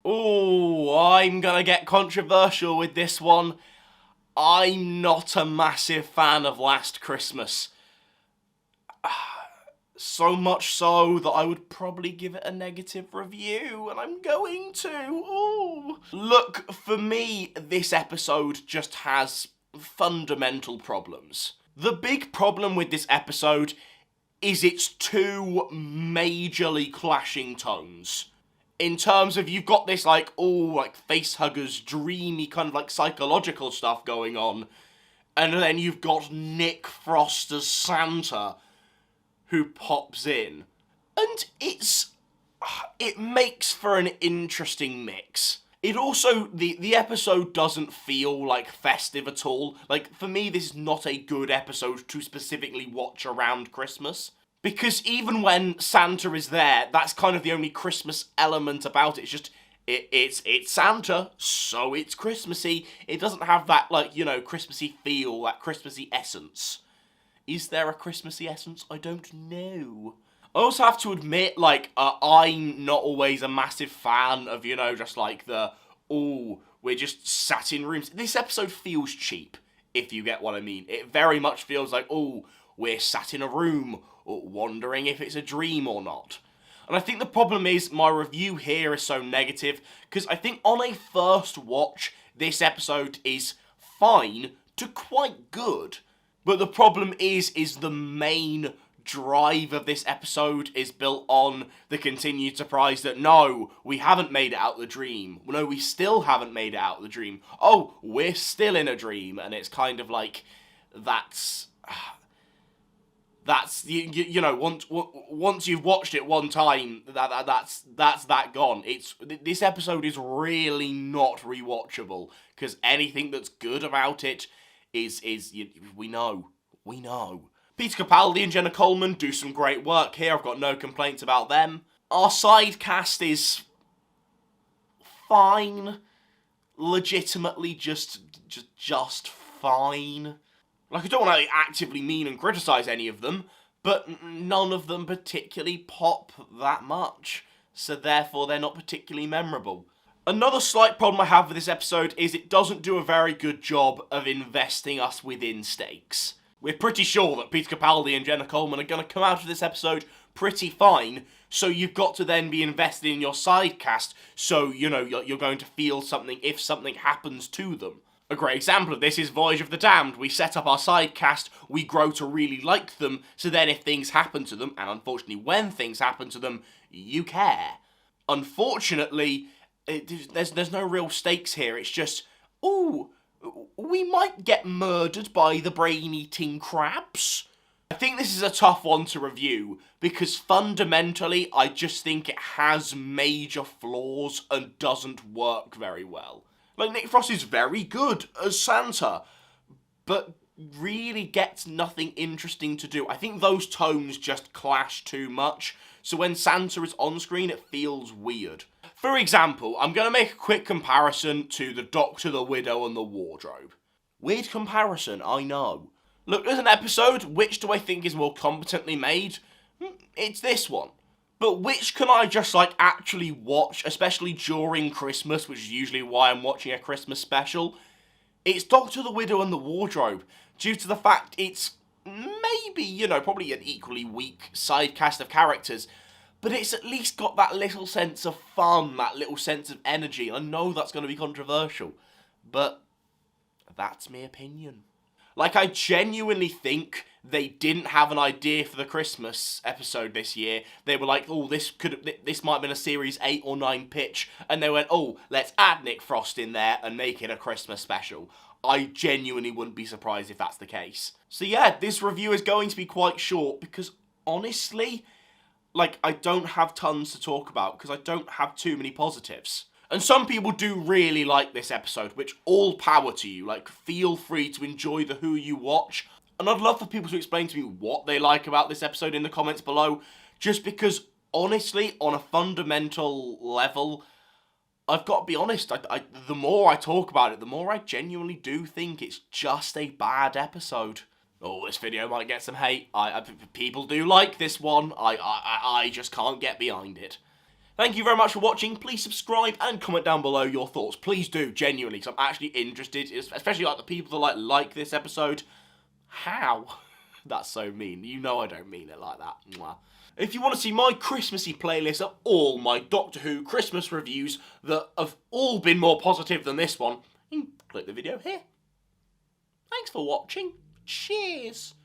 Oh, I'm gonna get controversial with this one. I'm not a massive fan of Last Christmas. So much so that I would probably give it a negative review, and I'm going to. Ooh. Look, for me, this episode just has fundamental problems. The big problem with this episode is its two majorly clashing tones. In terms of, you've got this, like, facehuggers, dreamy, kind of, like, psychological stuff going on, and then you've got Nick Frost as Santa, who pops in. And it makes for an interesting mix. It also, the episode doesn't feel, like, festive at all. Like, for me, this is not a good episode to specifically watch around Christmas. Because even when Santa is there, that's kind of the only Christmas element about it. It's just, it's Santa, so it's Christmassy. It doesn't have that, like, you know, Christmassy feel, that Christmassy essence. Is there a Christmassy essence? I don't know. I also have to admit, like, I'm not always a massive fan of, you know, just like we're just sat in rooms. This episode feels cheap, if you get what I mean. It very much feels like, we're sat in a room, wondering if it's a dream or not. And I think the problem is my review here is so negative, because I think on a first watch, this episode is fine to quite good. But the problem is the main drive of this episode is built on the continued surprise that, no, we haven't made it out of the dream. No, we still haven't made it out of the dream. Oh, we're still in a dream. And it's kind of like, that's you know, once you've watched it one time, that's that gone. This episode is really not rewatchable, because anything that's good about it we know. Peter Capaldi and Jenna Coleman do some great work here. I've got no complaints about them. Our side cast is fine. Legitimately just fine. Like, I don't want to actively mean and criticise any of them, but none of them particularly pop that much, so therefore they're not particularly memorable. Another slight problem I have with this episode is it doesn't do a very good job of investing us within stakes. We're pretty sure that Peter Capaldi and Jenna Coleman are going to come out of this episode pretty fine, so you've got to then be invested in your side cast, so, you know, you're going to feel something if something happens to them. A great example of this is Voyage of the Damned. We set up our side cast, we grow to really like them, so then if things happen to them, and unfortunately when things happen to them, you care. Unfortunately, there's no real stakes here. It's just, we might get murdered by the brain-eating crabs. I think this is a tough one to review, because fundamentally, I just think it has major flaws and doesn't work very well. Like, Nick Frost is very good as Santa, but really gets nothing interesting to do. I think those tones just clash too much, so when Santa is on screen, it feels weird. For example, I'm going to make a quick comparison to The Doctor, the Widow, and the Wardrobe. Weird comparison, I know. Look, there's an episode, which do I think is more competently made? It's this one. But which can I just, like, actually watch, especially during Christmas, which is usually why I'm watching a Christmas special? It's Doctor, the Widow, and the Wardrobe, due to the fact it's maybe, you know, probably an equally weak side cast of characters, but it's at least got that little sense of fun, that little sense of energy. I know that's going to be controversial, but that's my opinion. Like, I genuinely think they didn't have an idea for the Christmas episode this year. They were like, this might have been a Series 8 or 9 pitch, and they went, let's add Nick Frost in there and make it a Christmas special. I genuinely wouldn't be surprised if that's the case. So yeah, this review is going to be quite short, because honestly, like, I don't have tons to talk about, because I don't have too many positives. And some people do really like this episode, which all power to you. Like, feel free to enjoy the who you watch. And I'd love for people to explain to me what they like about this episode in the comments below. Just because, honestly, on a fundamental level, I've got to be honest, the more I talk about it, the more I genuinely do think it's just a bad episode. Oh, this video might get some hate. People do like this one. I just can't get behind it. Thank you very much for watching. Please subscribe and comment down below your thoughts. Please do, genuinely, because I'm actually interested, especially like the people that like this episode. How? That's so mean. You know I don't mean it like that. Mwah. If you want to see my Christmassy playlist of all my Doctor Who Christmas reviews that have all been more positive than this one, you can click the video here. Thanks for watching. Cheers.